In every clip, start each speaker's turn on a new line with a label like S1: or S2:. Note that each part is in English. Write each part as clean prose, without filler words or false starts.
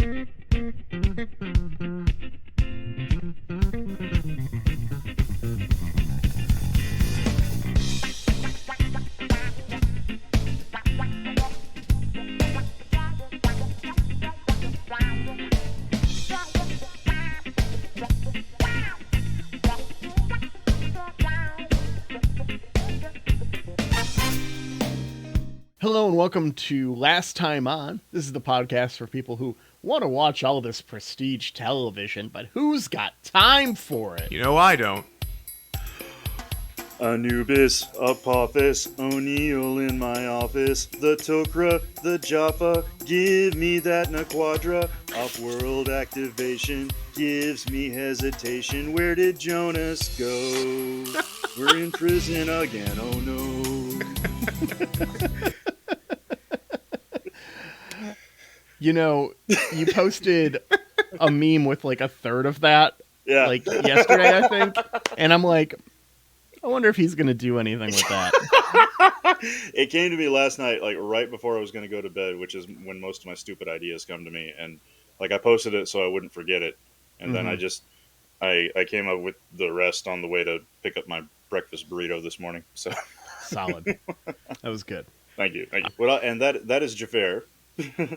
S1: Hello and welcome to Last Time On. This is the podcast for people who want to watch all this prestige television, but who's got time for it?
S2: You know I don't.
S3: Anubis, Apophis, O'Neill in my office, the Tok'ra, the Jaffa, give me that Naquadra, off-world activation, gives me hesitation, where did Jonas go? We're in prison again, oh no.
S1: You know, you posted a meme with like a third of that, like yesterday, I think, and I'm like, I wonder if he's going to do anything with that.
S3: It came to me last night, like right before I was going to go to bed, which is when most of my stupid ideas come to me. And like I posted it so I wouldn't forget it. And then I came up with the rest on the way to pick up my breakfast burrito this morning. So
S1: Solid. That was good.
S3: Thank you. Well, and that is Xhafer.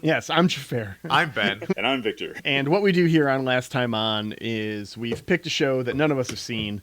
S1: Yes, I'm Xhafer.
S2: I'm Ben.
S3: And I'm Victor.
S1: And what we do here on Last Time On is we've picked a show that none of us have seen.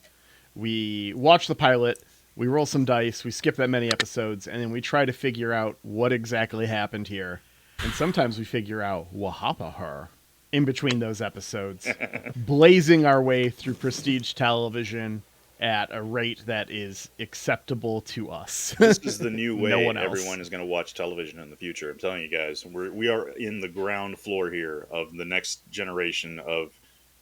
S1: We watch the pilot, we roll some dice, we skip that many episodes, and then we try to figure out what exactly happened here. And sometimes we figure out what happened her in between those episodes, blazing our way through prestige television at a rate that is acceptable to us.
S3: This is the new way
S1: everyone
S3: is going to watch television in the future. I'm telling you guys, we are in the ground floor here of the next generation of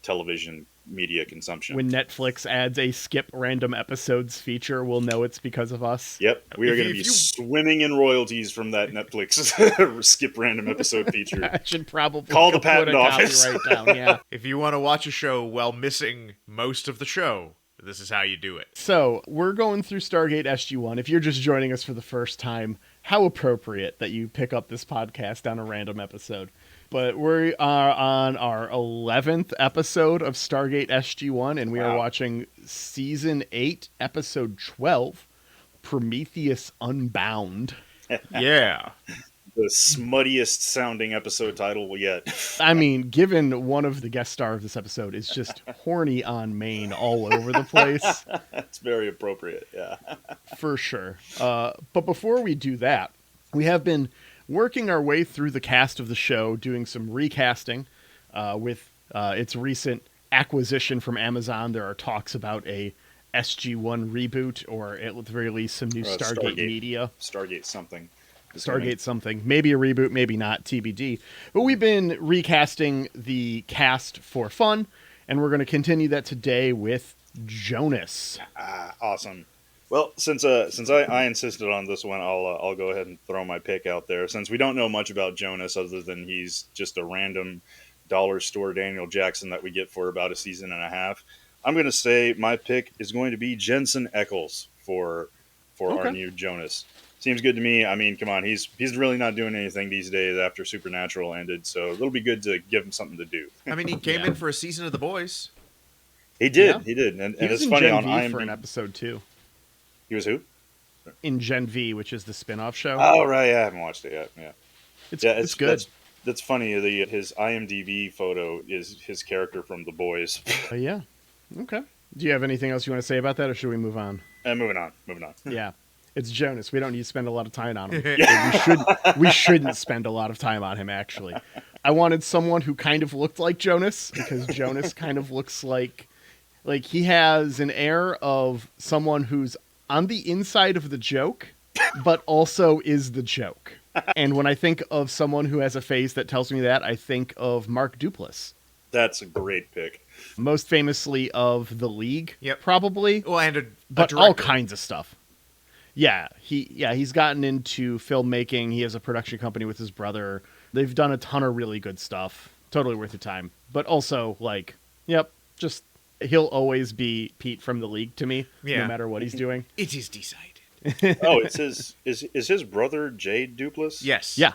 S3: television media consumption.
S1: When Netflix adds a skip random episodes feature, we'll know it's because of us.
S3: Yep, we are going to be swimming in royalties from that Netflix skip random episode feature.
S1: I should probably
S3: call the patent office.
S1: Down, yeah.
S2: If you want to watch a show while missing most of the show, this is how you do it.
S1: So, we're going through Stargate SG1. If you're just joining us for the first time, how appropriate that you pick up this podcast on a random episode. But we are on our 11th episode of Stargate SG1, and we are watching Season 8, Episode 12, Prometheus Unbound.
S2: Yeah.
S3: The smuttiest sounding episode title we get.
S1: I mean, given one of the guest star of this episode is just horny on main all over the place.
S3: That's very appropriate, yeah.
S1: For sure. But before we do that, we have been working our way through the cast of the show, doing some recasting with its recent acquisition from Amazon. There are talks about a SG1 reboot, or at the very least some new Stargate media.
S3: Stargate something.
S1: Something. Maybe a reboot, maybe not, TBD. But we've been recasting the cast for fun, and we're going to continue that today with Jonas.
S3: Awesome. Well, since I insisted on this one, I'll go ahead and throw my pick out there. Since we don't know much about Jonas other than he's just a random dollar store Daniel Jackson that we get for about a season and a half, I'm going to say my pick is going to be Jensen Ackles for our new Jonas. Seems good to me. I mean, come on, he's really not doing anything these days after Supernatural ended, so it'll be good to give him something to do.
S2: I mean, he came in for a season of The Boys.
S3: He did, and
S1: it's
S3: funny
S1: Gen
S3: on
S1: V
S3: IMDb
S1: for an episode too.
S3: He was who?
S1: In Gen V, which is the spin-off show.
S3: Oh, right, yeah, I haven't watched it yet. Yeah,
S1: it's good.
S3: That's funny. His IMDb photo is his character from The Boys.
S1: Yeah. Okay. Do you have anything else you want to say about that, or should we move on?
S3: Moving on.
S1: Yeah. It's Jonas. We don't need to spend a lot of time on him. We shouldn't spend a lot of time on him, actually. I wanted someone who kind of looked like Jonas, because Jonas kind of looks like he has an air of someone who's on the inside of the joke, but also is the joke. And when I think of someone who has a face that tells me that, I think of Mark Duplass.
S3: That's a great pick.
S1: Most famously of The League, probably.
S2: Well, and
S1: but all kinds of stuff. Yeah, he's gotten into filmmaking. He has a production company with his brother. They've done a ton of really good stuff. Totally worth your time. But also, just he'll always be Pete from The League to me, no matter what he's doing.
S2: It is decided.
S3: Oh, it's his brother Jade Duplass?
S2: Yes.
S1: Yeah.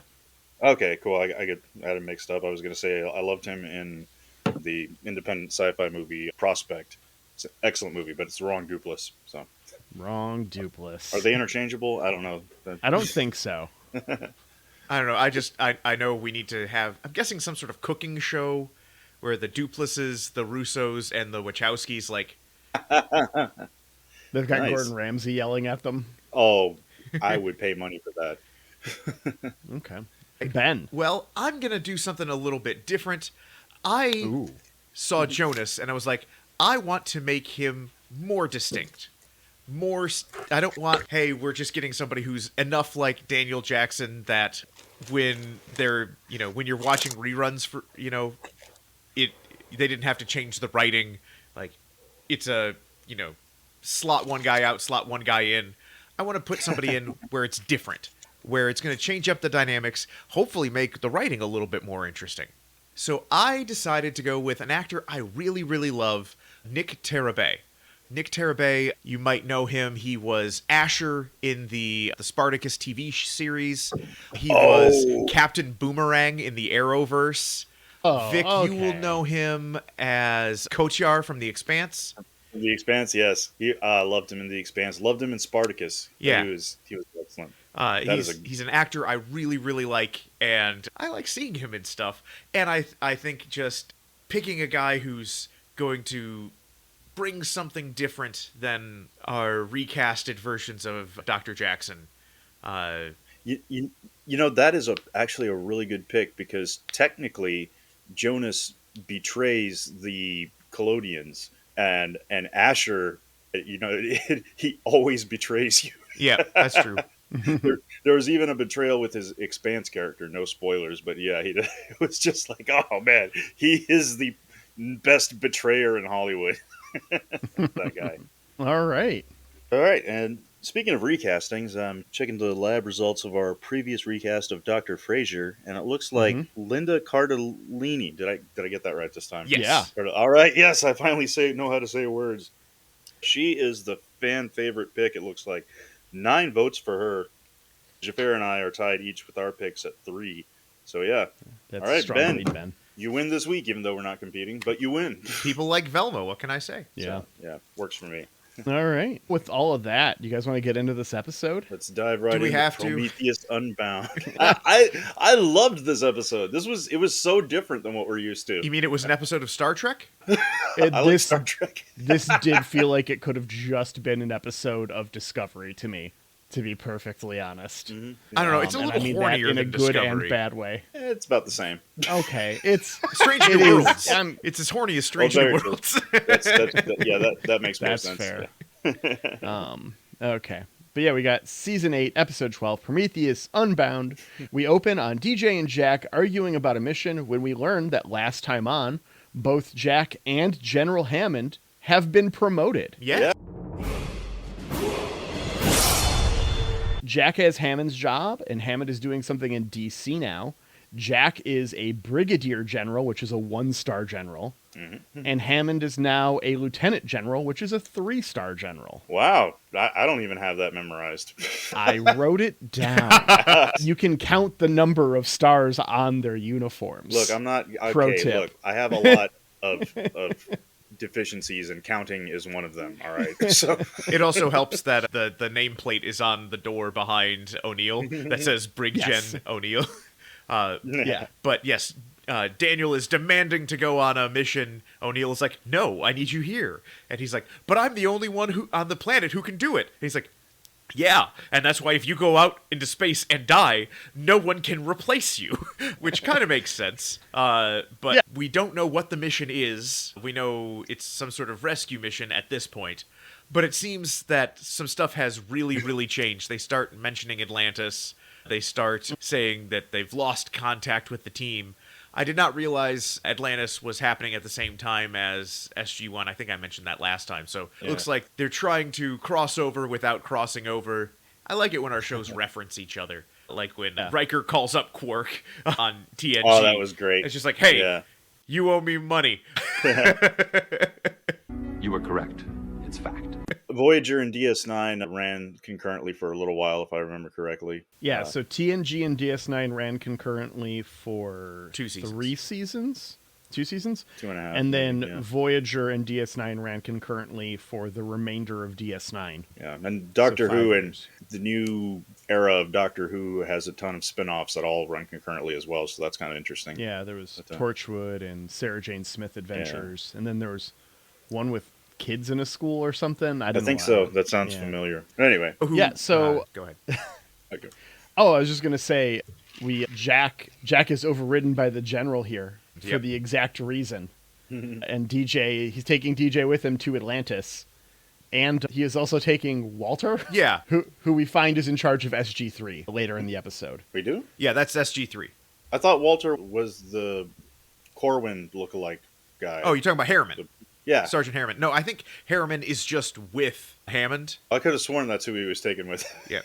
S3: Okay, cool. I had it mixed up. I was going to say I loved him in the independent sci-fi movie Prospect. It's an excellent movie, but it's the wrong Duplass. So,
S1: Wrong
S3: are
S1: Duplass.
S3: they interchangeable? I don't know.
S1: I don't think so.
S2: I don't know. I know we need to have. I'm guessing some sort of cooking show where the Duplasses, the Russos, and the Wachowskis
S1: They've got
S3: Nice.
S1: Gordon Ramsay yelling at them.
S3: Oh, I would pay money for that.
S1: Okay. Ben.
S2: Well, I'm gonna do something a little bit different. I
S1: Ooh.
S2: saw Jonas and I was like, I want to make him more distinct. I don't want, hey, we're just getting somebody who's enough like Daniel Jackson that when they're, when you're watching reruns for, they didn't have to change the writing. Like, it's a, slot one guy out, slot one guy in. I want to put somebody in where it's different, where it's going to change up the dynamics, hopefully make the writing a little bit more interesting. So I decided to go with an actor I really, really love, Nick Terabay. Nick Terabay, you might know him. He was Asher in the Spartacus TV series. He was Captain Boomerang in the Arrowverse.
S1: Oh,
S2: Vic,
S1: okay.
S2: you will know him as Kotyar from The Expanse.
S3: The Expanse, yes. I loved him in The Expanse. Loved him in Spartacus.
S2: Yeah.
S3: He was excellent.
S2: He's an actor I really, really like, and I like seeing him in stuff. And I think just picking a guy who's going to bring something different than our recasted versions of Dr. Jackson.
S3: You know, that is actually a really good pick because technically Jonas betrays the Collodians and Asher, he always betrays you.
S2: Yeah, that's true.
S3: There was even a betrayal with his Expanse character. No spoilers, but yeah, it was just like, oh man, he is the best betrayer in Hollywood. That guy.
S1: All right.
S3: All right, and speaking of recastings, I'm checking the lab results of our previous recast of Dr. Frasier, and it looks like Linda Cardellini. Did I get that right this time?
S2: Yes.
S1: Yeah.
S3: All right. Yes, I finally know how to say words. She is the fan favorite pick. It looks like 9 votes for her. Xhafer and I are tied each with our picks at 3. So yeah.
S1: That's
S3: All right,
S1: a strong
S3: Ben.
S1: lead, Ben.
S3: You win this week, even though we're not competing, but you win.
S2: People like Velma, what can I say?
S1: Yeah.
S3: So, yeah, works for me.
S1: All right. With all of that, you guys want to get into this episode?
S3: Let's dive right
S2: Do we
S3: into
S2: have to?
S3: Prometheus Unbound. I loved this episode. It was so different than what we're used to.
S2: You mean it was an episode of Star Trek?
S3: I like Star Trek.
S1: This did feel like it could have just been an episode of Discovery to me, to be perfectly honest.
S2: I don't know. It's a
S1: And
S2: little
S1: I mean
S2: hornier
S1: that in a
S2: than
S1: good
S2: Discovery.
S1: and bad way.
S3: It's about the same.
S1: Okay, it's
S2: Strange
S1: It
S2: New
S1: is.
S2: Worlds. It's as horny as Strange New
S3: very true.
S2: Worlds.
S3: That makes more
S1: that's
S3: sense.
S1: fair.
S3: Yeah.
S1: Okay. But yeah, we got season 8, episode 12, Prometheus Unbound. We open on DJ and Jack arguing about a mission when we learn that last time on, both Jack and General Hammond have been promoted.
S2: Yeah.
S1: Jack has Hammond's job, and Hammond is doing something in DC now. Jack is a brigadier general, which is a 1-star general. And Hammond is now a lieutenant general, which is a 3-star general.
S3: Wow. I don't even have that memorized.
S1: I wrote it down. You can count the number of stars on their uniforms.
S3: Look, I'm not... Okay,
S1: Pro tip.
S3: look, I have a lot of deficiencies, and counting is one of them, all right? So
S2: It also helps that the nameplate is on the door behind O'Neill that says Brig
S1: Yes.
S2: Gen O'Neill.
S1: Yeah.
S2: But yes, Daniel is demanding to go on a mission. O'Neill is like, no, I need you here. And he's like, but I'm the only one who on the planet who can do it. And he's like, yeah, and that's why if you go out into space and die, no one can replace you, which kind of makes sense. But we don't know what the mission is. We know it's some sort of rescue mission at this point. But it seems that some stuff has really, really changed. They start mentioning Atlantis. They start saying that they've lost contact with the team. I did not realize Atlantis was happening at the same time as SG1. I think I mentioned that last time. So it looks like they're trying to cross over without crossing over. I like it when our shows reference each other. Like when Riker calls up Quark on TNG.
S3: Oh, that was great.
S2: It's just like, hey, you owe me money.
S4: You were correct. It's fact.
S3: Voyager and DS9 ran concurrently for a little while, if I remember correctly.
S1: Yeah, so TNG and DS9 ran concurrently for
S2: 2 seasons.
S1: 3 seasons? 2 seasons?
S3: 2.5.
S1: And then
S3: maybe, yeah.
S1: Voyager and DS9 ran concurrently for the remainder of DS9.
S3: Yeah, and Doctor
S1: So 5
S3: Who and
S1: years.
S3: the new era of Doctor Who has a ton of spin-offs that all run concurrently as well, so that's kind of interesting.
S1: Yeah, there was
S3: But,
S1: Torchwood and Sarah Jane Smith Adventures, and then there was one with kids in a school or something. I
S3: I
S1: don't
S3: think
S1: know.
S3: so. That sounds
S1: Yeah.
S3: familiar. Anyway,
S1: Yeah, so
S2: go ahead.
S3: okay.
S1: oh, I was just gonna say, Jack is overridden by the general here for
S2: Yep.
S1: the exact reason, and he's taking DJ with him to Atlantis, and he is also taking Walter,
S2: Yeah.
S1: who we find is in charge of SG3 later in the episode.
S3: We do?
S2: Yeah, that's SG3.
S3: I thought Walter was the Corwin lookalike guy.
S2: Oh, you're talking about Harriman.
S3: yeah.
S2: Sergeant Harriman. No, I think Harriman is just with Hammond.
S3: I could have sworn that's who he was taking with.
S2: Yeah.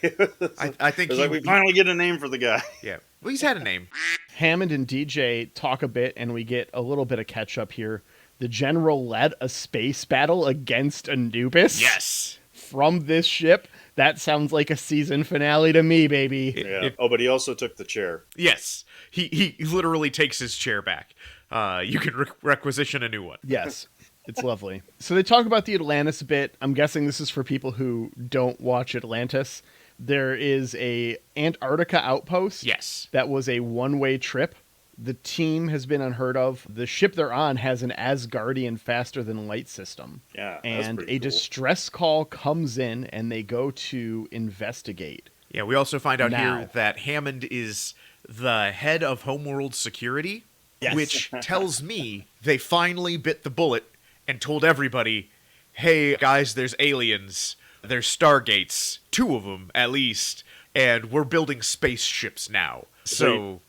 S2: I think
S3: It's like we finally get a name for the guy.
S2: Yeah. Well, he's had a name.
S1: Hammond and DJ talk a bit, and we get a little bit of catch up here. The general led a space battle against Anubis.
S2: Yes.
S1: From this ship. That sounds like a season finale to me, baby.
S3: Yeah. Oh, but he also took the chair.
S2: Yes. He literally takes his chair back. You can requisition a new one.
S1: Yes, it's lovely. So they talk about the Atlantis a bit. I'm guessing this is for people who don't watch Atlantis. There is a Antarctica outpost.
S2: Yes.
S1: That was a one-way trip. The team has been unheard of. The ship they're on has an Asgardian faster-than-light system.
S3: Yeah, that's
S1: And
S3: pretty
S1: a
S3: cool.
S1: distress call comes in, and they go to investigate.
S2: Yeah, we also find out
S1: Now.
S2: here that Hammond is the head of Homeworld Security,
S1: Yes.
S2: which tells me they finally bit the bullet and told everybody, hey, guys, there's aliens. There's Stargates, 2 of them at least, and we're building spaceships now. So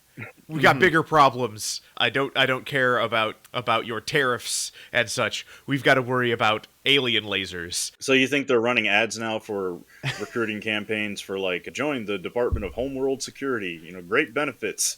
S2: we got bigger problems. I don't care about your tariffs and such. We've got to worry about alien lasers.
S3: So you think they're running ads now for recruiting campaigns for like join the Department of Homeworld Security? You know, great benefits.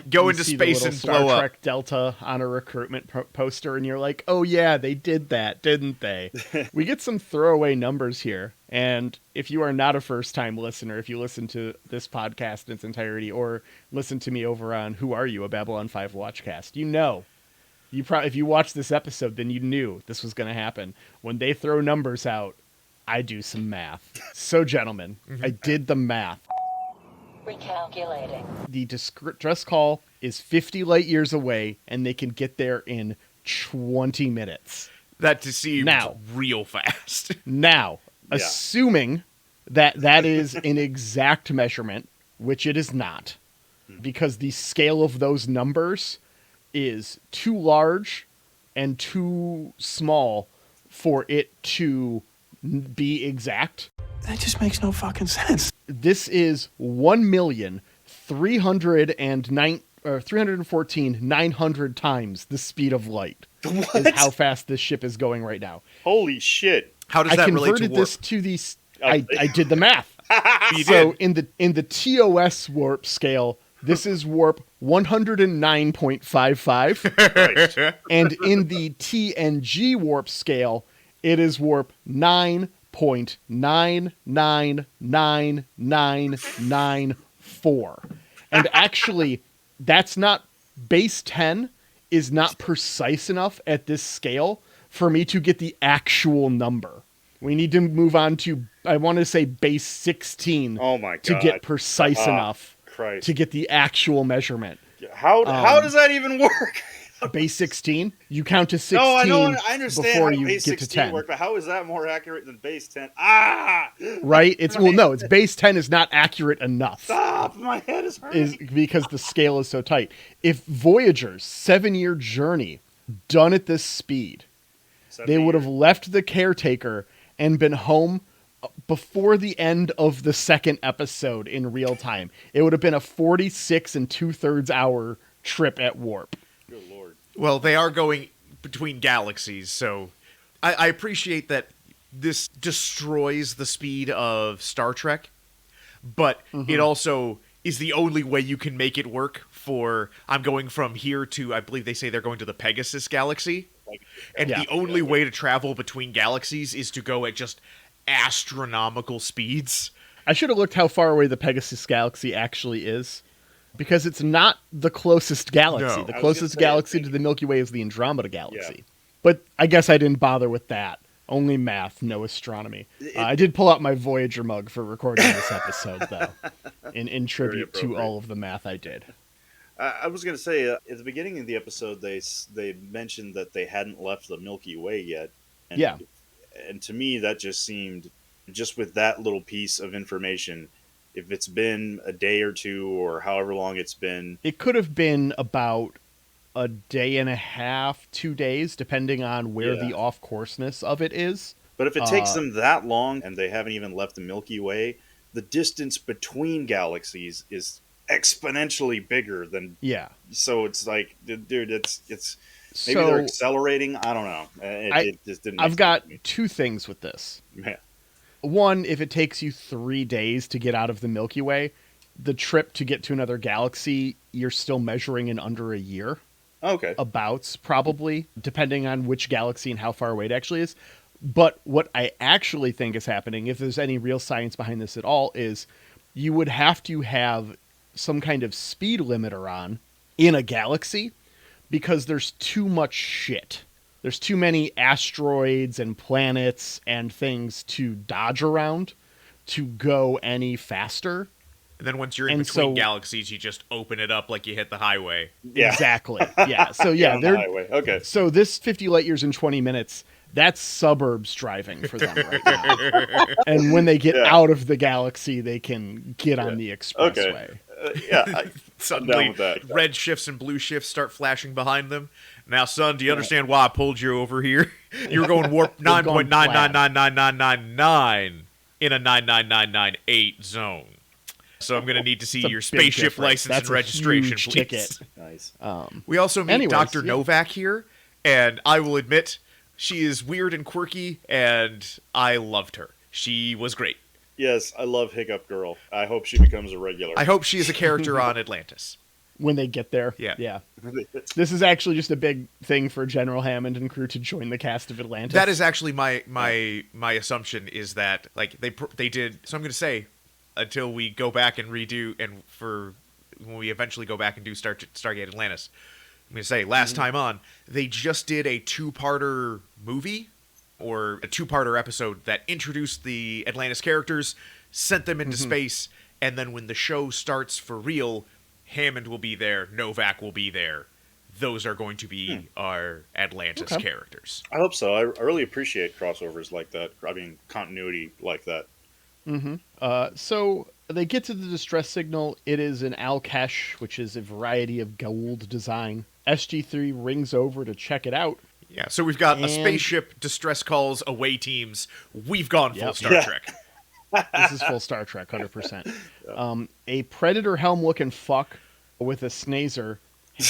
S2: Go
S1: You
S2: into
S1: see the
S2: space
S1: little
S2: and
S1: Star
S2: blow
S1: Trek
S2: up.
S1: Delta on a recruitment poster, and you're like, "Oh yeah, they did that, didn't they?" We get some throwaway numbers here, and if you are not a first-time listener, if you listen to this podcast in its entirety, or listen to me over on Who Are You, a Babylon 5 Watchcast, you know, if you watched this episode, then you knew this was going to happen. When they throw numbers out, I do some math. So, gentlemen, I did the math.
S4: Recalculating.
S1: The distress call is 50 light years away, and they can get there in 20 minutes.
S2: That seems
S1: Now.
S2: real fast.
S1: Now,
S3: Yeah.
S1: assuming that is an exact measurement, which it is not, because the scale of those numbers is too large and too small for it to be exact.
S5: That just makes no fucking sense.
S1: This is 314,900 times the speed of light.
S3: What?
S1: Is how fast this ship is going right now.
S3: Holy shit!
S2: How does
S1: I
S2: that relate to
S1: converted
S2: warp?
S1: this to the. I did the math.
S2: You
S1: So
S2: did.
S1: in the TOS warp scale, this is warp 109.55,
S3: Christ.
S1: and in the TNG warp scale, it is warp 9.999994. And actually, that's not base 10 is not precise enough at this scale for me to get the actual number. We need to move on to, I want to say, base 16
S3: Oh my god!
S1: to get precise enough
S3: Christ.
S1: to get the actual measurement.
S3: How does that even work?
S1: Base 16, you count to 16
S3: No, I know. I understand
S1: before
S3: how
S1: you
S3: base
S1: get to
S3: 16
S1: 10.
S3: work, but how is that more accurate than base 10? Ah!
S1: Right? It's base 10 is not accurate enough.
S3: Stop! My head is hurting.
S1: Is because the scale is so tight. If Voyager's 7-year journey done at this speed, they would have left the caretaker and been home before the end of the second episode in real time. It would have been a 46 and 2/3 hour trip at warp.
S3: Good lord.
S2: Well, they are going between galaxies, so I appreciate that this destroys the speed of Star Trek, but it also is the only way you can make it work for, I'm going from here to, I believe they say they're going to the Pegasus galaxy. And
S1: Yeah.
S2: the only way to travel between galaxies is to go at just astronomical speeds.
S1: I should have looked how far away the Pegasus galaxy actually is, because it's not the closest galaxy.
S2: No.
S1: The
S3: I was
S1: closest
S3: gonna say, I
S1: galaxy
S3: think-
S1: to the Milky Way is the Andromeda galaxy.
S3: Yeah.
S1: But I guess I didn't bother with that. Only math, no astronomy. I did pull out my Voyager mug for recording this episode, though, in tribute to
S3: appropriate.
S1: all of the math I did.
S3: I was going to say, at the beginning of the episode, they mentioned that they hadn't left the Milky Way yet. And,
S1: Yeah.
S3: And to me, that just seemed, just with that little piece of information, if it's been a day or two or however long it's been.
S1: It could have been about a day and a half, 2 days, depending on where
S3: Yeah.
S1: the off-courseness of it is.
S3: But if it takes them that long and they haven't even left the Milky Way, the distance between galaxies is exponentially bigger than.
S1: Yeah.
S3: So it's like, dude, it's maybe
S1: So
S3: they're accelerating. I don't know. It just didn't.
S1: I've
S3: make
S1: got
S3: sense to me.
S1: 2 things with this.
S3: Yeah.
S1: One, if it takes you 3 days to get out of the Milky Way, the trip to get to another galaxy, you're still measuring in under a year.
S3: Okay.
S1: Abouts, probably, depending on which galaxy and how far away it actually is. But what I actually think is happening, if there's any real science behind this at all, is you would have to have some kind of speed limiter on in a galaxy because there's too much shit. There's too many asteroids and planets and things to dodge around to go any faster.
S2: And then once you're in
S1: And
S2: between
S1: so-
S2: galaxies, you just open it up like you hit the highway.
S3: Yeah.
S1: Exactly. Yeah. So yeah,
S3: on the
S1: they're
S3: highway. Okay.
S1: so this 50 light years in 20 minutes, that's suburbs driving for them right now. And when they get
S3: Yeah.
S1: out of the galaxy, they can get on the expressway.
S3: Yeah. I'm down
S2: Suddenly,
S3: with that.
S2: red shifts and blue shifts start flashing behind them. Now, son, do you understand why I pulled you over here? You were going warp
S1: We're going
S2: 9.999999 in a 99998 zone. So I'm going to need to see
S1: It's a
S2: your
S1: big
S2: spaceship
S1: difference.
S2: license
S1: That's
S2: and
S1: a
S2: registration,
S1: huge
S2: please.
S1: ticket.
S3: Nice.
S2: We also meet
S1: Anyways,
S2: Dr.
S1: yeah.
S2: Novak here, and I will admit she is weird and quirky, and I loved her. She was great.
S3: Yes, I love Hiccup Girl. I hope she becomes a regular.
S2: I hope she is a character on Atlantis.
S1: When they get there.
S2: Yeah.
S1: Yeah. This is actually just a big thing for General Hammond and crew to join the cast of Atlantis.
S2: That is actually my assumption is that like they did. So I'm going to say until we go back and redo and for when we eventually go back and do Stargate Atlantis, I'm going to say last time on they just did a 2-parter movie or a 2-parter episode that introduced the Atlantis characters, sent them into space, and then when the show starts for real, Hammond will be there, Novak will be there. Those are going to be our Atlantis
S1: Okay.
S2: characters.
S3: I hope so. I really appreciate crossovers like that. I mean, continuity like that.
S1: So they get to the distress signal. It is an Al-Kesh, which is a variety of Goa'uld design. SG3 rings over to check it out.
S2: Yeah, so we've got a
S1: And-
S2: spaceship, distress calls, away teams. We've gone full
S1: Yep.
S2: Star
S3: Yeah.
S2: Trek.
S1: This is full Star Trek, 100%. A Predator helm-looking fuck with a snazer is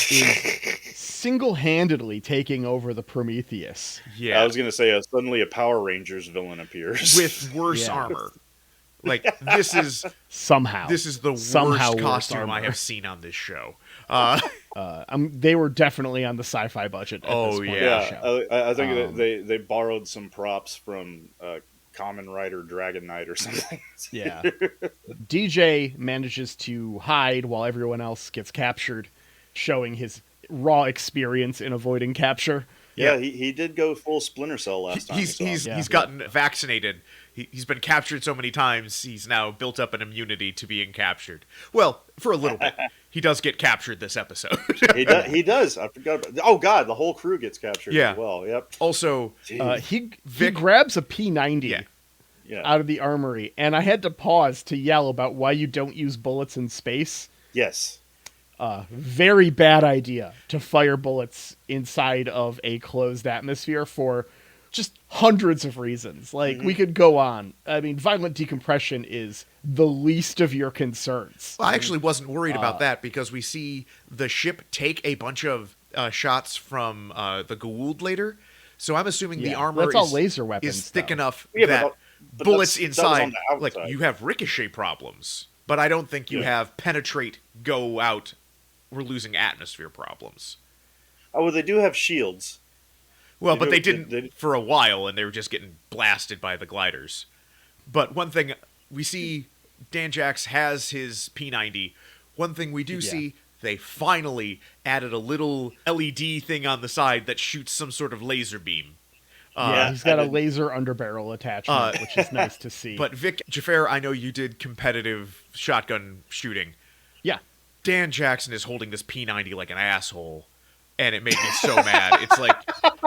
S1: single-handedly taking over the Prometheus.
S2: Yeah,
S3: I was gonna say, suddenly a Power Rangers villain appears
S2: with worse
S1: Yeah.
S2: armor. Like this is
S1: Somehow.
S2: the
S1: Somehow
S2: worst
S1: worse
S2: costume I
S1: armor.
S2: have seen on this show.
S1: They were definitely on the sci-fi budget at
S2: Oh,
S1: this point in the
S3: Yeah,
S1: show.
S3: I think that they borrowed some props from Kamen Rider Dragon Knight or something.
S1: Yeah. DJ manages to hide while everyone else gets captured, showing his raw experience in avoiding capture.
S3: Yeah, he did go full Splinter Cell last time.
S2: He's
S3: we saw him.
S1: Yeah.
S2: he's gotten vaccinated. He's been captured so many times. He's now built up an immunity to being captured. Well, for a little bit, he does get captured this episode.
S3: He does. I forgot about. Oh God, the whole crew gets captured
S2: Yeah.
S3: as well. Yep.
S2: Also,
S3: Jeez.
S1: He
S2: Vic-
S1: grabs a P90
S2: Yeah.
S3: Yeah.
S1: out of the armory, and I had to pause to yell about why you don't use bullets in space.
S3: Yes.
S1: Very bad idea to fire bullets inside of a closed atmosphere for just hundreds of reasons. Like, we could go on. I mean, violent decompression is the least of your concerns.
S2: I actually wasn't worried about that because we see the ship take a bunch of shots from the Goa'uld later. So I'm assuming the
S1: Yeah,
S2: armor
S1: that's all
S2: is,
S1: laser weapons,
S2: is thick
S1: though.
S2: enough
S3: Yeah,
S2: that
S3: but
S2: bullets
S3: that was
S2: inside,
S3: on the
S2: like
S3: outside.
S2: you have ricochet problems, but I don't think you
S3: Yeah.
S2: have penetrate, go out, we're losing atmosphere problems.
S3: Oh, well, they do have shields.
S2: Well, but they
S3: do-
S2: didn't for a while, and they were just getting blasted by the gliders. But one thing we see, Dan Jax has his P90. One thing we do see, they finally added a little LED thing on the side that shoots some sort of laser beam.
S1: He's got a laser underbarrel attachment, which is nice to see.
S2: But Vic Xhafer, I know you did competitive shotgun shooting.
S1: Yeah.
S2: Dan Jackson is holding this P90 like an asshole, and it made me so mad. It's like,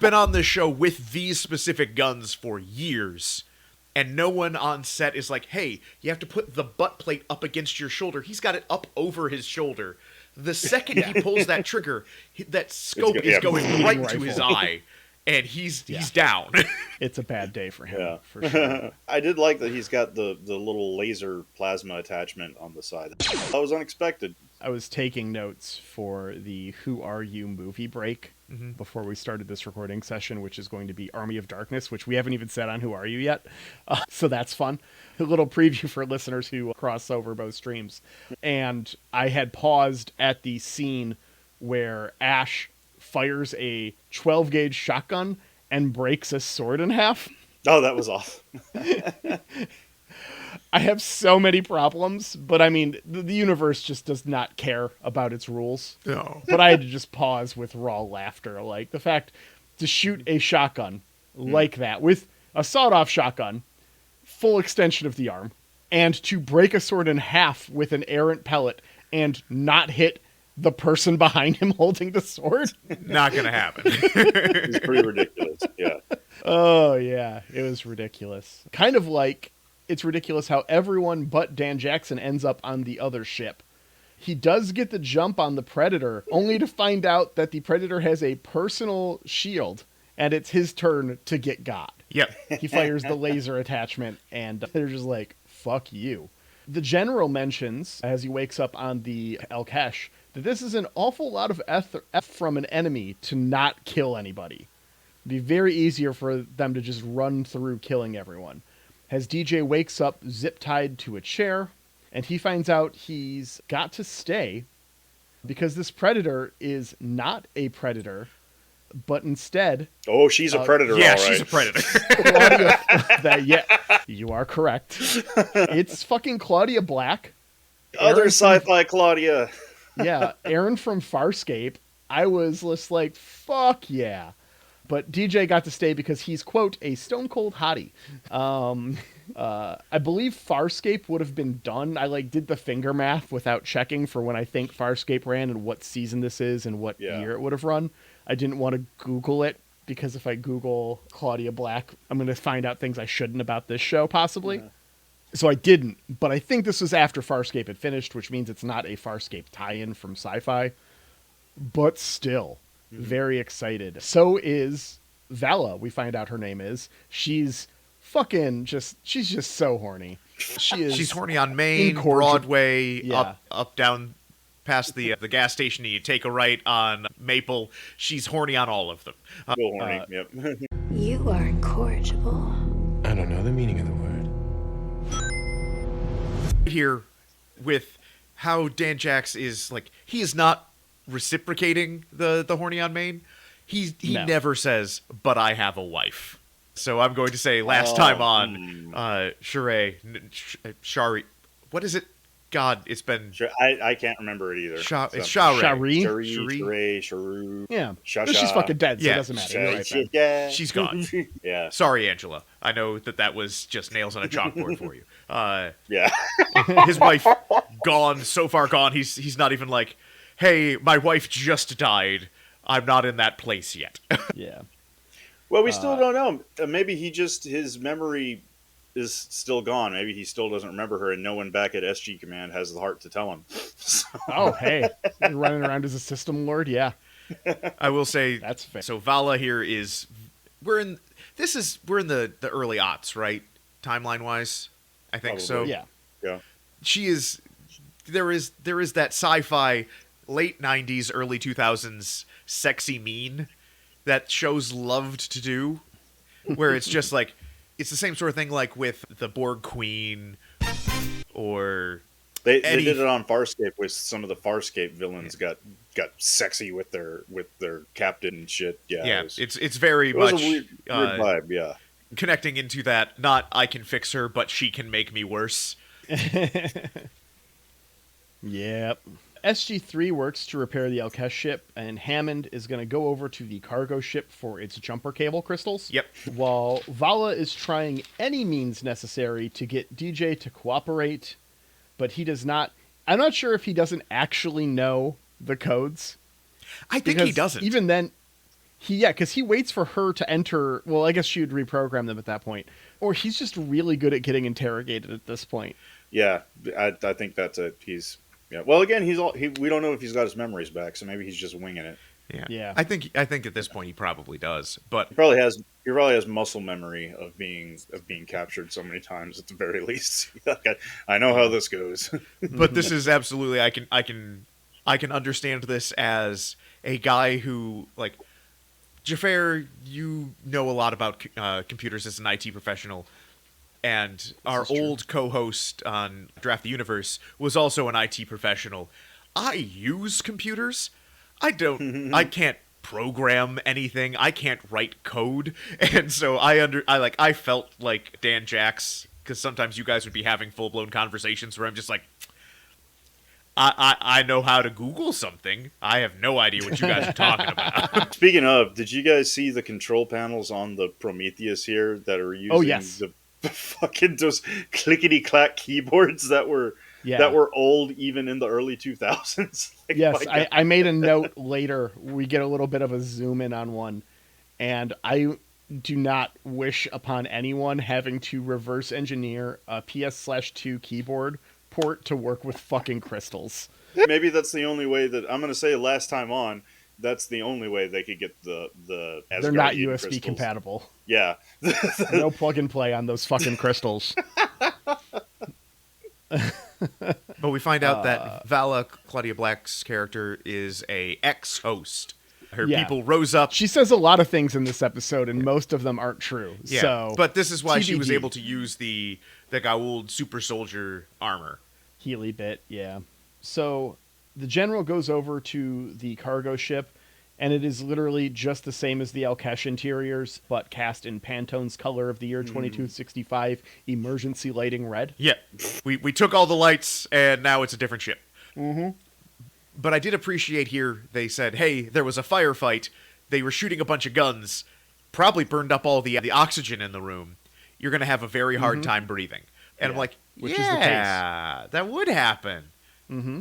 S2: been on this show with these specific guns for years, and no one on set is like, hey, you have to put the butt plate up against your shoulder. He's got it up over his shoulder. The second he pulls that trigger, that scope is going right to his eye, and he's down.
S1: It's a bad day for him,
S3: Yeah.
S1: for sure.
S3: I did like that he's got the little laser plasma attachment on the side. That was unexpected.
S1: I was taking notes for the Who Are You movie break before we started this recording session, which is going to be Army of Darkness, which we haven't even said on Who Are You yet. So that's fun. A little preview for listeners who cross over both streams. And I had paused at the scene where Ash fires a 12-gauge shotgun and breaks a sword in half.
S3: Oh, that was awesome.
S1: I have so many problems, but I mean, the universe just does not care about its rules.
S2: No.
S1: But I had to just pause with raw laughter. Like, the fact to shoot a shotgun like that, with a sawed-off shotgun, full extension of the arm, and to break a sword in half with an errant pellet and not hit the person behind him holding the sword.
S2: Not gonna happen.
S3: It's pretty ridiculous. Yeah.
S1: Oh, yeah. It was ridiculous. Kind of like it's ridiculous how everyone but Dan Jackson ends up on the other ship. He does get the jump on the Predator, only to find out that the Predator has a personal shield, and it's his turn to get got.
S2: Yep.
S1: He fires the laser attachment, and they're just like, fuck you. The General mentions, as he wakes up on the El Kesh, that this is an awful lot of effort from an enemy to not kill anybody. It'd be very easier for them to just run through killing everyone. As DJ wakes up zip-tied to a chair, and he finds out he's got to stay because this Predator is not a Predator, but instead...
S3: Oh, she's a predator,
S2: Yeah,
S3: all right.
S2: she's a predator.
S1: Claudia, you are correct. It's fucking Claudia Black.
S3: Other
S1: Aaron
S3: sci-fi Claudia.
S1: Yeah, Aaron from Farscape. I was just like, fuck yeah. But DJ got to stay because he's, quote, a stone cold hottie. I believe Farscape would have been done. I did the finger math without checking for when I think Farscape ran and what season this is and what year it would have run. I didn't want to Google it because if I Google Claudia Black, I'm going to find out things I shouldn't about this show, possibly. Yeah. So I didn't, but I think this was after Farscape had finished, which means it's not a Farscape tie-in from Sci-Fi. But still, very excited. So is Vala, we find out her name is. She's just so horny. She's
S2: horny on Main, Broadway, up, down past the gas station, and you take a right on Maple. She's horny on all of them.
S3: Real horny, yep.
S6: You are incorrigible.
S5: I don't know the meaning of the word.
S2: Here with how Dan Jax is he is not reciprocating the horny on Main. He never says, but I have a wife. So I'm going to say last time on Shari, what is it? God, it's been...
S3: I can't remember it either.
S2: It's Shari.
S3: Shari.
S1: Yeah. She's fucking dead, so it doesn't matter. You're right,
S3: yeah.
S2: She's gone.
S3: Yeah.
S2: Sorry, Angela. I know that was just nails on a chalkboard for you.
S3: Yeah.
S2: His wife gone, so far gone, he's not even like, hey, my wife just died. I'm not in that place yet.
S1: Yeah.
S3: Well, we still don't know. Maybe his memory is still gone. Maybe he still doesn't remember her, and no one back at SG Command has the heart to tell him.
S1: Oh, hey. You're running around as a system lord? Yeah.
S2: I will say,
S1: that's fair.
S2: So Vala here is... We're in the early aughts, right? Timeline-wise? I think so.
S1: Yeah.
S3: Yeah.
S2: She is... There is that sci-fi late 90s, early 2000s sexy mean that shows loved to do, where it's just it's the same sort of thing with the Borg Queen or
S3: They did it on Farscape, with some of the Farscape villains got sexy with their captain and shit. Yeah,
S2: Yeah,
S3: it
S2: it's very
S3: was
S2: much
S3: a weird vibe. Yeah,
S2: connecting into that. Not I can fix her, but she can make me worse.
S1: Yep. SG3 works to repair the Alkesh ship, and Hammond is going to go over to the cargo ship for its jumper cable crystals.
S2: Yep.
S1: While Vala is trying any means necessary to get DJ to cooperate, but he does not. I'm not sure if he doesn't actually know the codes.
S2: I think he doesn't.
S1: Even then, because he waits for her to enter. Well, I guess she would reprogram them at that point. Or he's just really good at getting interrogated at this point.
S3: Yeah, I think that's it. He's Well, again, we don't know if he's got his memories back, so maybe he's just winging it.
S2: Yeah. I think at this point he probably does, but
S3: He probably has muscle memory of being captured so many times at the very least. I know how this goes.
S2: but this is absolutely I can understand this as a guy who, like, Xhafer, you know a lot about computers as an IT professional, and our old co-host on Draft the Universe was also an IT professional. I use computers. I can't program anything. I can't write code, and so I felt like Dan Jax, because sometimes you guys would be having full-blown conversations where I'm just like, I know how to Google something. I have no idea what you guys are talking about.
S3: Speaking of, did you guys see the control panels on the Prometheus here that are using the fucking those clickety clack keyboards that were old even in the early 2000s?
S1: Yes, I made a note later. We get a little bit of a zoom in on one, and I do not wish upon anyone having to reverse engineer a PS/2 keyboard port to work with fucking crystals.
S3: Maybe that's the only way that I'm going to say last time on. That's the only way they could get the Asgardian
S1: They're not USB
S3: crystals.
S1: compatible.
S3: Yeah.
S1: No plug and play on those fucking crystals.
S2: But we find out that Vala, Claudia Black's character, is a ex-host. Her people rose up.
S1: She says a lot of things in this episode, and most of them aren't true.
S2: Yeah,
S1: so,
S2: but this is why she was
S1: TBD.
S2: able to use the Goa'uld super soldier armor.
S1: Healy bit, yeah. So the general goes over to the cargo ship, and it is literally just the same as the Alkesh interiors, but cast in Pantone's color of the year 2265, emergency lighting red.
S2: Yeah, we took all the lights, and now it's a different ship.
S1: Mm-hmm.
S2: But I did appreciate here, they said, hey, there was a firefight, they were shooting a bunch of guns, probably burned up all the oxygen in the room. You're going to have a very hard time breathing. And I'm like,
S1: which is the case.
S2: That would happen.
S1: Mm-hmm.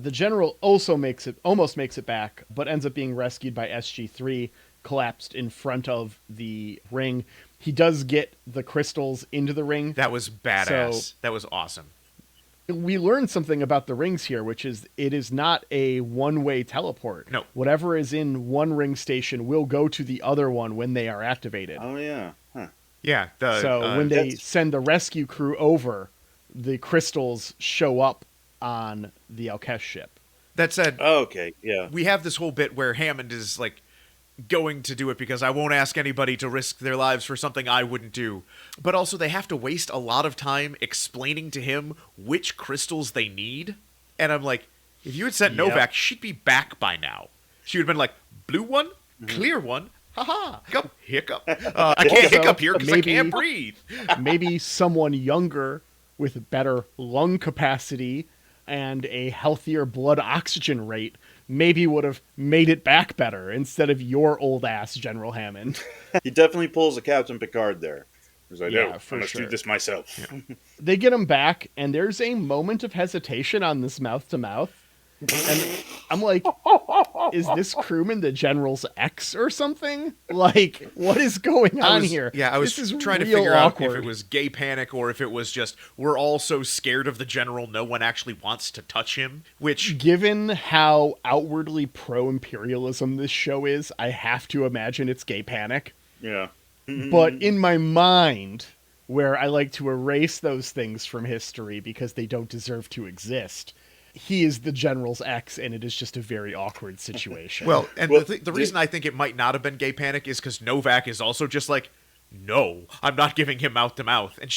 S1: The general also almost makes it back, but ends up being rescued by SG3, collapsed in front of the ring. He does get the crystals into the ring.
S2: That was badass.
S1: So,
S2: that was awesome.
S1: We learned something about the rings here, which is it is not a one-way teleport.
S2: No.
S1: Whatever is in one ring station will go to the other one when they are activated.
S3: Oh, yeah. Huh.
S2: Yeah.
S1: So when they send the rescue crew over, the crystals show up on the Alkesh ship.
S2: That said,
S3: okay, yeah.
S2: We have this whole bit where Hammond is like going to do it because I won't ask anybody to risk their lives for something I wouldn't do. But also they have to waste a lot of time explaining to him which crystals they need. And I'm like, if you had sent Novak, she'd be back by now. She would have been like, blue one, clear one, haha, hiccup. I can't hiccup here because I can't breathe.
S1: Maybe someone younger with better lung capacity and a healthier blood oxygen rate maybe would have made it back better instead of your old ass General Hammond.
S3: He definitely pulls a Captain Picard there. He's like,
S1: Yeah,
S3: no,
S1: for
S3: I must
S1: sure.
S3: do this myself.
S2: Yeah.
S1: They get him back, and there's a moment of hesitation on this mouth-to-mouth. And I'm like, is this crewman the General's ex or something? Like, what is going on here?
S2: Yeah, I was
S1: This is
S2: trying to
S1: real
S2: figure
S1: awkward.
S2: out if it was gay panic or if it was just we're all so scared of the General no one actually wants to touch him, which...
S1: Given how outwardly pro-imperialism this show is, I have to imagine it's gay panic.
S3: Yeah.
S1: But in my mind, where I like to erase those things from history because they don't deserve to exist, he is the General's ex, and it is just a very awkward situation.
S2: Well, and
S3: Well,
S2: the reason I think it might not have been gay panic is because Novak is also just like, no, I'm not giving him mouth to mouth. And,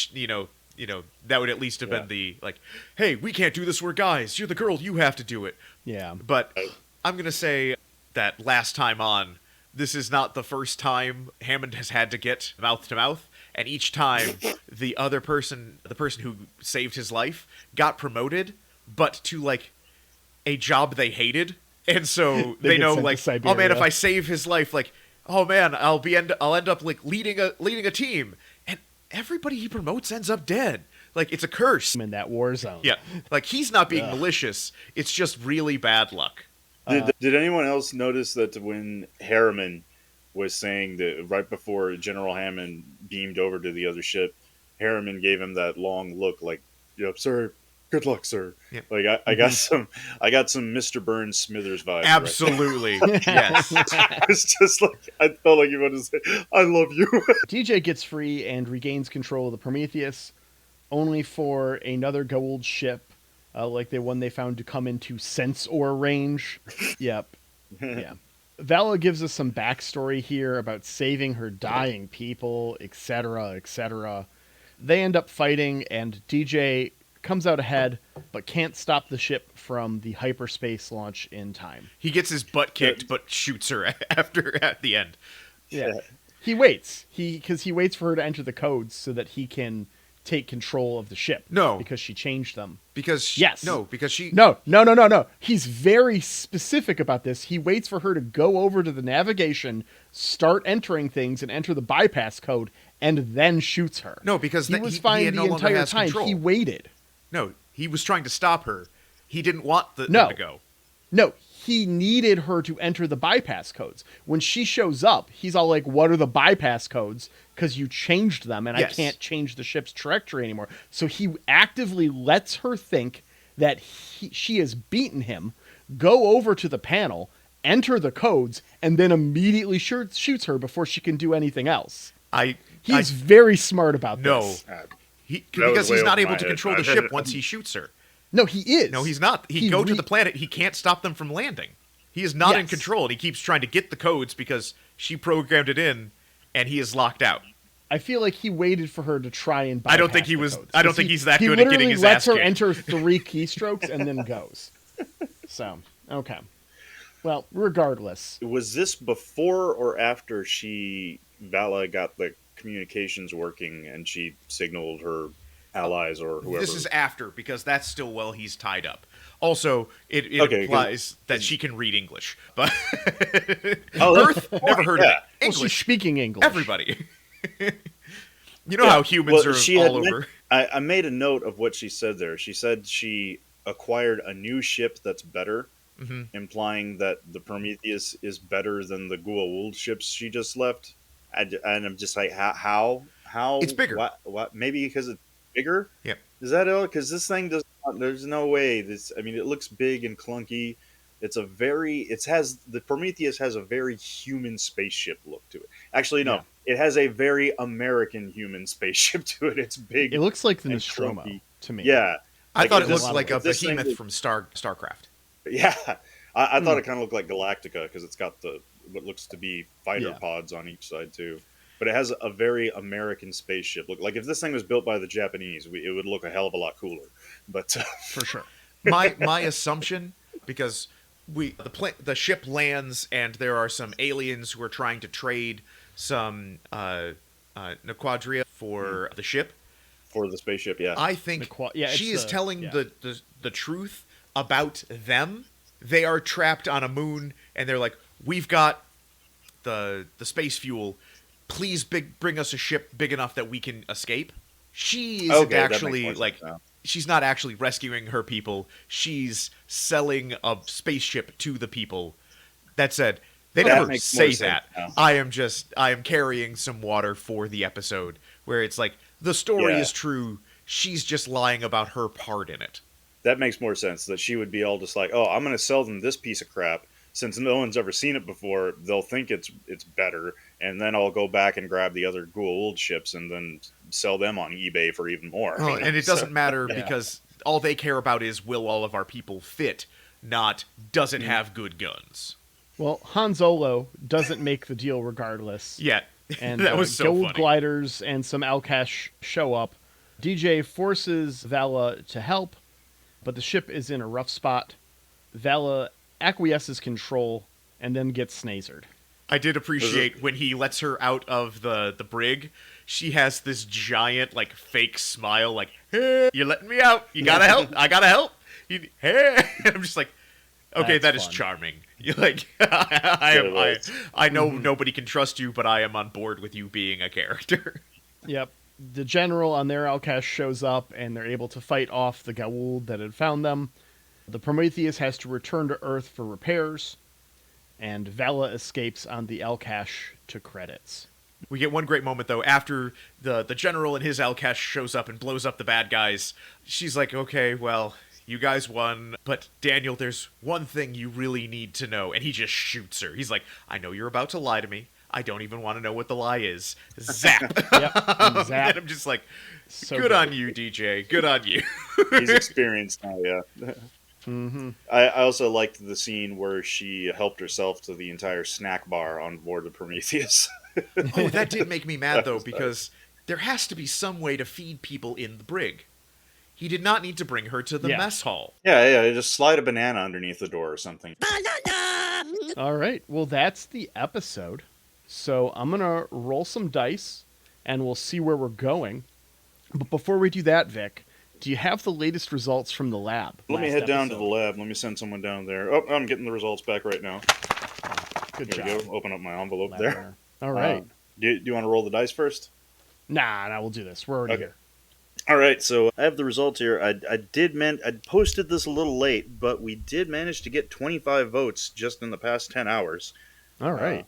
S2: that would at least have been the, like, hey, we can't do this, we're guys, you're the girl, you have to do it.
S1: Yeah.
S2: But I'm going to say that last time on, this is not the first time Hammond has had to get mouth to mouth, and each time the person who saved his life, got promoted, but to, like, a job they hated. And so they know, like, oh man, if I save his life, like, oh man, I'll end up like leading a team, and everybody he promotes ends up dead. Like, it's a curse
S1: in that war zone.
S2: Yeah, like, he's not being malicious; it's just really bad luck.
S3: Did anyone else notice that when Harriman was saying that right before General Hammond beamed over to the other ship, Harriman gave him that long look, like, "Yep, sir. Good luck, sir."
S2: Yep.
S3: Like, I got some Mr. Burns Smithers vibes.
S2: Absolutely, right? Yes.
S3: It's just like, I felt like he wanted to say, "I love you."
S1: DJ gets free and regains control of the Prometheus, only for another Goa'uld ship, like the one they found, to come into sensor range. Yep. Yeah. Vala gives us some backstory here about saving her dying people, etc., etc. They end up fighting, and DJ comes out ahead, but can't stop the ship from the hyperspace launch in time.
S2: He gets his butt kicked, but shoots her at the end.
S1: Yeah. He waits. Because he waits for her to enter the codes so that he can take control of the ship.
S2: No.
S1: Because she changed them.
S2: Yes. No.
S1: He's very specific about this. He waits for her to go over to the navigation, start entering things, and enter the bypass code, and then shoots her.
S2: No, because
S1: he was fine the entire time.
S2: Control.
S1: He waited.
S2: No, he was trying to stop her. He didn't want them to go.
S1: No, he needed her to enter the bypass codes. When she shows up, he's all like, what are the bypass codes? Because you changed them, and
S2: yes.
S1: I can't change the ship's trajectory anymore. So he actively lets her think that she has beaten him, go over to the panel, enter the codes, and then immediately shoots her before she can do anything else. He's very smart about this.
S2: No. Because he's not able to control the ship once he shoots her.
S1: No, he is.
S2: No, he's not. He go to the planet. He can't stop them from landing. He is not in control, and he keeps trying to get the codes because she programmed it in, and he is locked out.
S1: I feel like he waited for her to try and bypass
S2: I don't think he was.
S1: codes,
S2: I don't think he's that good at getting his ass kicked.
S1: He literally lets her enter 3 keystrokes and then goes. So, okay. Well, regardless.
S3: Was this before or after Vala got the communications working and she signaled her allies or whoever?
S2: This is after, because that's still while he's tied up. Also, it implies that she can read English, but Earth never heard of it. English.
S1: Well, she's speaking English.
S2: Everybody. You know how humans are all over.
S3: I made a note of what she said there. She said she acquired a new ship that's better, implying that the Prometheus is better than the Goa'uld ships she just left. And I'm just like, how?
S2: It's bigger.
S3: What? Maybe because it's bigger?
S2: Yep.
S3: Is that all? Because this thing does not, there's no way. It looks big and clunky. The Prometheus has a very human spaceship look to it. Actually, no. Yeah. It has a very American human spaceship to it. It's big.
S1: It looks like the Nostromo to me.
S3: Yeah.
S2: I thought it looked like a behemoth from StarCraft.
S3: Yeah. I thought it kind of looked like Galactica because it's got what looks to be fighter pods on each side too. But it has a very American spaceship look. Like if this thing was built by the Japanese, it would look a hell of a lot cooler. But
S1: for sure.
S2: My assumption, because the ship lands and there are some aliens who are trying to trade some Nequadria for the ship.
S3: For the spaceship, yeah.
S2: I think she is telling the truth about them. They are trapped on a moon, and they're like, we've got the space fuel. Please bring us a ship big enough that we can escape. She isn't actually, she's not actually rescuing her people. She's selling a spaceship to the people. That said, they never say that. I am carrying some water for the episode, where it's like, the story is true. She's just lying about her part in it.
S3: That makes more sense, that she would be all just like, oh, I'm going to sell them this piece of crap. Since no one's ever seen it before, they'll think it's better, and then I'll go back and grab the other Goa'uld ships and then sell them on eBay for even more.
S2: Oh, and it doesn't matter because all they care about is, will all of our people fit, not does it have good guns.
S1: Well, Han Solo doesn't make the deal regardless.
S2: Yeah,
S1: and
S2: that was so
S1: Goa'uld
S2: funny.
S1: gliders and some Alcash show up, DJ forces Vala to help, but the ship is in a rough spot. Vala acquiesces control and then gets snazered.
S2: I did appreciate when he lets her out of the brig. She has this giant, like, fake smile, like, hey, you're letting me out. You gotta help. I gotta help. Hey. I'm just like, okay,
S1: That's
S2: that is
S1: fun.
S2: charming. You're like, I know nobody can trust you, but I am on board with you being a character.
S1: Yep. The general on their Alcash shows up, and they're able to fight off the Goa'uld that had found them. The Prometheus has to return to Earth for repairs, and Vala escapes on the Alcash to credits.
S2: We get one great moment, though, after the general and his Alcash shows up and blows up the bad guys. She's like, okay, well, you guys won, but Daniel, there's one thing you really need to know. And he just shoots her. He's like, I know you're about to lie to me. I don't even want to know what the lie is. Zap.
S1: Yep. And zap.
S2: And I'm just like,
S1: So
S2: good on you, DJ. Good on you.
S3: He's experienced now, yeah.
S1: Mm-hmm.
S3: I also liked the scene where she helped herself to the entire snack bar on board the Prometheus.
S2: Oh, that did make me mad, though, because there has to be some way to feed people in the brig. He did not need to bring her to the
S1: Yeah.
S2: mess hall.
S3: Yeah, just slide a banana underneath the door or something.
S1: All right. Well, that's the episode. So I'm going to roll some dice, and we'll see where we're going. But before we do that, Vic, do you have the latest results from the lab?
S3: Let me
S1: last
S3: head down to
S1: episode?
S3: the lab. Let me send someone down there. Oh, I'm getting the results back right now.
S1: Good
S3: Here
S1: job.
S3: we go. Open up my envelope
S1: Lab
S3: there.
S1: runner. All right.
S3: Do you want to roll the dice first?
S1: Nah, we'll do this. We're already
S3: Okay.
S1: here.
S3: All right, so I have the results here. I posted this a little late, but we did manage to get 25 votes just in the past 10 hours.
S1: All right.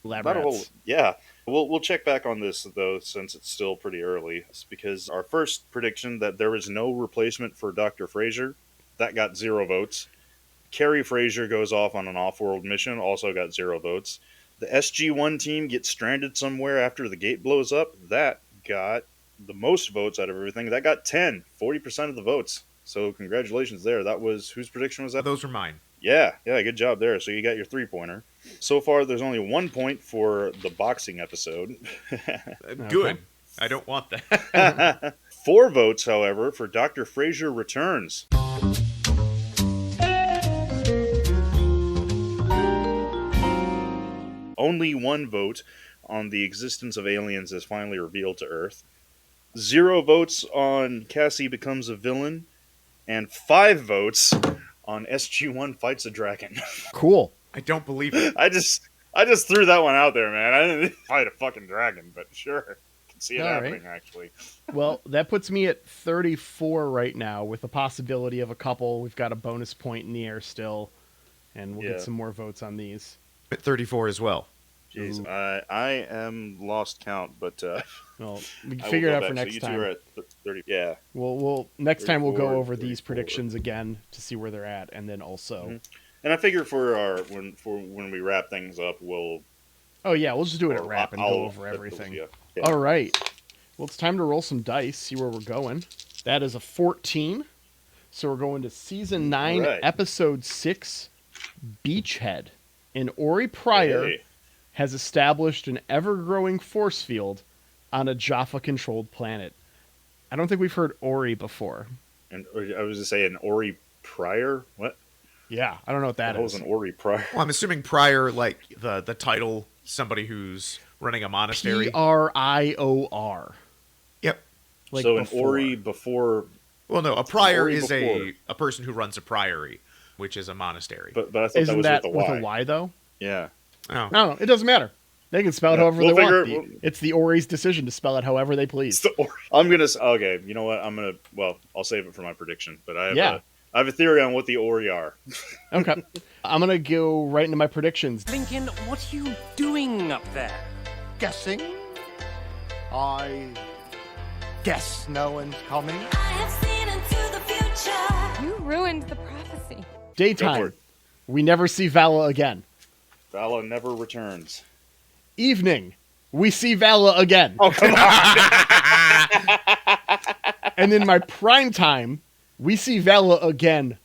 S1: Lab
S3: About a whole,
S1: rats.
S3: yeah. We'll check back on this though, since it's still pretty early. It's because our first prediction that there is no replacement for Dr. Fraser, that got 0 votes. Carrie Fraser goes off on an off-world mission, also got 0 votes. The SG1 team gets stranded somewhere after the gate blows up. That got the most votes out of everything. That got 40% of the votes. So congratulations there. That was, whose prediction was that?
S2: Those were mine.
S3: Yeah, good job there. So you got your 3-pointer. So far, there's only 1 point for the boxing episode.
S2: Good. I don't want that.
S3: 4 votes, however, for Dr. Fraser Returns. Only 1 vote on the existence of aliens is finally revealed to Earth. 0 votes on Cassie Becomes a Villain. And 5 votes on SG1 Fights a Dragon.
S1: Cool.
S2: I don't believe it.
S3: I just threw that one out there, man. I didn't fight a fucking dragon, but sure. I can see it
S1: All
S3: happening,
S1: right.
S3: actually.
S1: Well, that puts me at 34 right now with the possibility of a couple. We've got a bonus point in the air still, and we'll
S3: Yeah.
S1: get some more votes on these.
S2: At 34 as well.
S3: Jeez,
S1: Ooh.
S3: I am lost count, but
S1: Well, we
S3: I
S1: can
S3: will
S1: figure it
S3: go
S1: out
S3: back.
S1: for
S3: So
S1: next
S3: you two
S1: time.
S3: are at 30. Yeah.
S1: We'll next time we'll go
S3: 34,
S1: over these
S3: 34.
S1: predictions again to see where they're at, and then also.
S3: Mhm. And I figure for when we wrap things up, we'll
S1: Oh yeah, we'll just do it at
S3: or
S1: wrap and
S3: I'll
S1: go over
S3: let those-
S1: everything.
S3: yeah.
S1: All right. Well, it's time to roll some dice, see where we're going. That is a 14. So we're going to season 9,
S3: All right.
S1: episode 6, Beachhead. And Ori Pryor
S3: Hey.
S1: has established an ever-growing force field on a Xhafer-controlled planet. I don't think we've heard Ori before.
S3: And I was to say an Ori Pryor. What?
S1: Yeah, I don't know what that
S3: That was
S1: is.
S3: an Ori Pryor.
S2: Well, I'm assuming prior, like the title, somebody who's running a monastery.
S1: Prior.
S2: Yep.
S1: Like
S3: so an
S1: before.
S3: Ori before,
S2: Well, no, a prior
S3: Ori
S2: is
S3: before.
S2: a person who runs a priory, which is a monastery.
S3: but I thought
S1: Isn't
S3: that was
S1: that
S3: with a Y.
S1: with a Y, though?
S3: Yeah.
S2: Oh.
S1: No, it doesn't matter. They can spell it
S3: Yeah,
S1: however
S3: we'll
S1: they
S3: figure
S1: want.
S3: it-
S1: It's the Ori's decision to spell it however they please.
S3: It's the Ori. I'm gonna. Okay, you know what? Well, I'll save it for my prediction. But I have a theory on what the Ori are.
S1: Okay. I'm going to go right into my predictions.
S7: Lincoln, what are you doing up there?
S8: Guessing? I guess no one's coming.
S6: I have seen into the future.
S9: You ruined the prophecy.
S3: Go for
S1: Daytime.
S3: it.
S1: We never see Vala again.
S3: Vala never returns.
S1: Evening. We see Vala again.
S3: Oh come on!
S1: And in my prime time, we see Vala again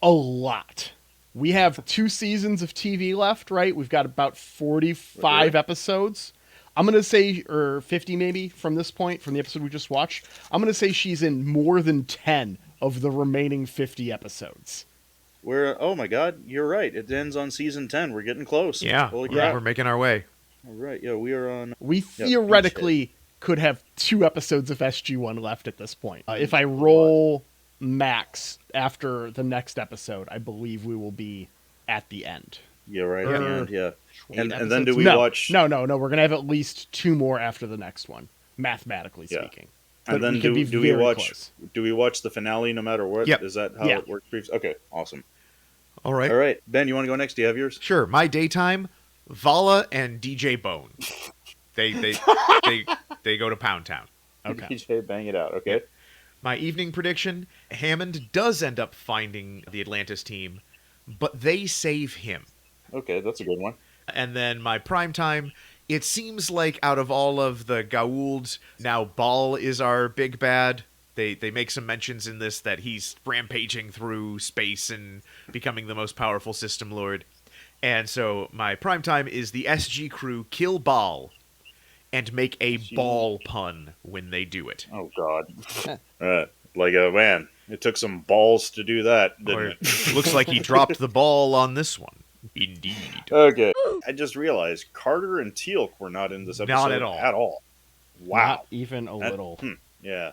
S1: a lot. We have 2 seasons of TV left, right? We've got about 45
S3: Okay.
S1: episodes. I'm going to say, or 50 maybe from this point, from the episode we just watched, I'm going to say she's in more than 10 of the remaining 50 episodes.
S3: Oh my God, you're right. It ends on season 10. We're getting close.
S2: Yeah,
S3: Holy
S2: we're,
S3: crap.
S2: we're making our way.
S3: All right, yeah, we are on.
S1: We
S3: Yep,
S1: theoretically could have 2 episodes of SG1 left at this point. If I roll max after the next episode, I believe we will be at the end.
S3: Yeah, right.
S1: Or-
S3: And, yeah.
S1: 8
S3: And then
S1: episodes?
S3: do we
S1: No,
S3: watch?
S1: No, we're going to have at least 2 more after the next one, mathematically
S3: Yeah.
S1: speaking. But
S3: And then
S1: we could be
S3: do we
S1: very
S3: watch?
S1: close.
S3: Do we watch the finale no matter what?
S2: Yep.
S3: Is that how
S1: Yeah.
S3: it works? Okay, awesome.
S2: All right.
S3: All right, Ben, you want to go next? Do you have yours?
S2: Sure. My daytime, Vala and DJ Bone. They go to Pound Town.
S1: Okay.
S3: DJ, bang it out. Okay.
S2: My evening prediction, Hammond does end up finding the Atlantis team, but they save him.
S3: Okay, that's a good one.
S2: And then my prime time, it seems like out of all of the Goa'ulds, now Baal is our big bad. They make some mentions in this that he's rampaging through space and becoming the most powerful system lord. And so my prime time is the SG crew kill Baal and make a ball pun when they do it.
S3: Oh God. Man, it took some balls to do that, didn't
S2: Or
S3: it?
S2: looks like he dropped the ball on this one. Indeed.
S3: Okay. I just realized Carter and Teal'c were not in this episode
S2: Not at all.
S3: At all. Wow.
S1: Not even a
S3: That-
S1: little.
S3: Yeah.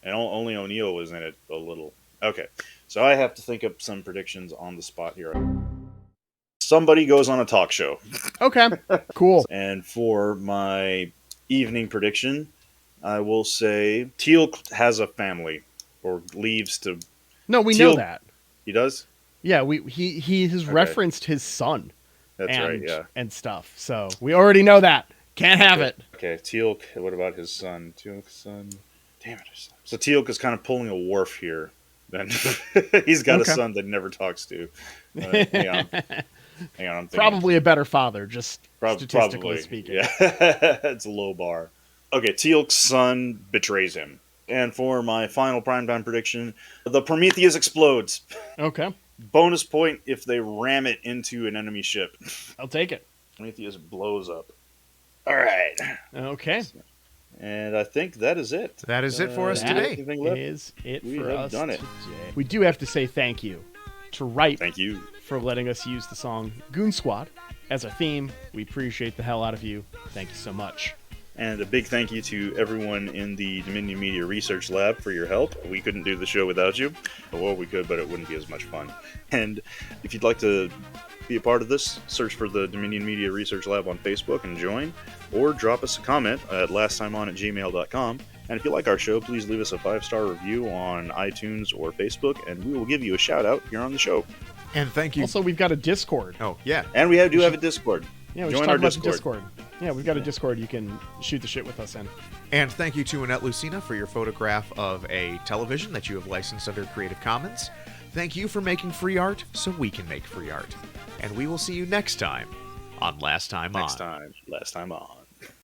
S3: And only O'Neill was in it a little. Okay. So I have to think up some predictions on the spot here. Somebody goes on a talk show.
S1: Okay, cool.
S3: And for my evening prediction, I will say Teal'c has a family or leaves to.
S1: No, we know
S3: Teal-
S1: that.
S3: He does?
S1: Yeah, he has referenced his son.
S3: That's
S1: and,
S3: right, yeah.
S1: and stuff. So we already know that. Can't have it.
S3: Okay, Teal'c. What about his son? Teal'c's son. Damn it. So Teal'c is kind of pulling a Worf here. Then he's got
S1: Okay.
S3: a son that never talks to. Hang on. I'm thinking.
S1: Probably a better father, just statistically
S3: Probably.
S1: speaking.
S3: Yeah. It's a low bar. Okay, Teal'c's son betrays him. And for my final primetime prediction, the Prometheus explodes.
S1: Okay,
S3: Bonus point if they ram it into an enemy ship.
S1: I'll take it.
S3: Prometheus blows up. All right.
S1: Okay,
S3: And I think that is it.
S2: That is it for us
S1: that
S2: today.
S3: Anything left?
S1: is it
S3: We
S1: for
S3: have
S1: us
S3: done it.
S1: today. We do have to say thank you to Wright
S3: Thank you.
S1: for letting us use the song Goon Squad as a theme. We appreciate the hell out of you. Thank you so much.
S3: And a big thank you to everyone in the Dominion Media Research Lab for your help. We couldn't do the show without you. Well, we could, but it wouldn't be as much fun. And if you'd like to be a part of this, search for the Dominion Media Research Lab on Facebook and join, or drop us a comment at lasttimeon@gmail.com. And if you like our show, please leave us a 5-star review on iTunes or Facebook, and we will give you a shout out here on the show.
S2: And thank you.
S1: Also, we've got a Discord.
S2: Oh, yeah.
S3: And we do have a Discord.
S1: Yeah, we
S3: Join
S1: should
S3: our
S1: talk about the
S3: Discord.
S1: Discord. Yeah, we've got a Discord you can shoot the shit with us in.
S2: And thank you to Annette Lucina for your photograph of a television that you have licensed under Creative Commons. Thank you for making free art so we can make free art. And we will see you next time on Last Time On.
S3: Last time on.